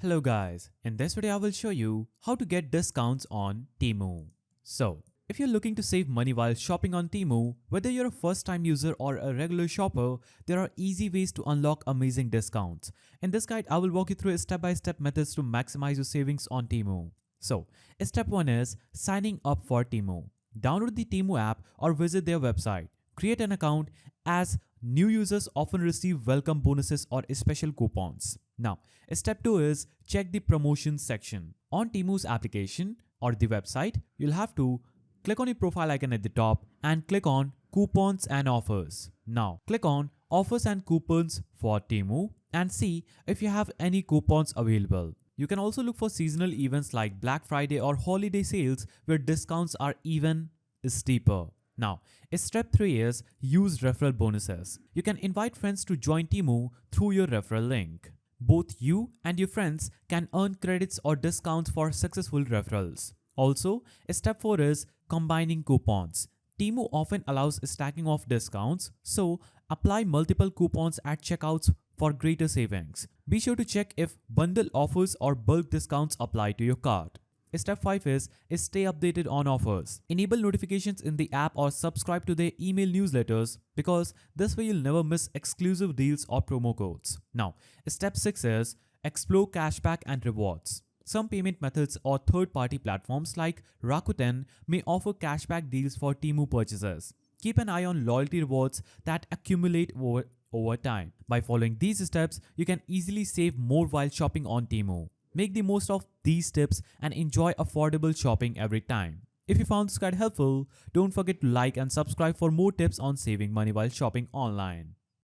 Hello guys, in this video I will show you how to get discounts on Temu. So, if you're looking to save money while shopping on Temu, whether you're a first time user or a regular shopper, there are easy ways to unlock amazing discounts. In this guide, I will walk you through step-by-step methods to maximize your savings on Temu. So, step 1 is signing up for Temu. Download the Temu app or visit their website. Create an account as new users often receive welcome bonuses or special coupons. Now, step 2 is check the promotions section. On Temu's application or the website, you'll have to click on your profile icon at the top and click on coupons and offers. Now, click on offers and coupons for Temu and see if you have any coupons available. You can also look for seasonal events like Black Friday or holiday sales where discounts are even steeper. Now, step 3 is use referral bonuses. You can invite friends to join Temu through your referral link. Both you and your friends can earn credits or discounts for successful referrals. Also, step 4 is combining coupons. Temu often allows stacking of discounts, so apply multiple coupons at checkouts for greater savings. Be sure to check if bundle offers or bulk discounts apply to your cart. Step 5 is stay updated on offers. Enable notifications in the app or subscribe to their email newsletters because this way you'll never miss exclusive deals or promo codes. Now, step 6 is explore cashback and rewards. Some payment methods or third-party platforms like Rakuten may offer cashback deals for Temu purchases. Keep an eye on loyalty rewards that accumulate over time. By following these steps, you can easily save more while shopping on Temu. Make the most of these tips and enjoy affordable shopping every time. If you found this guide helpful, don't forget to like and subscribe for more tips on saving money while shopping online.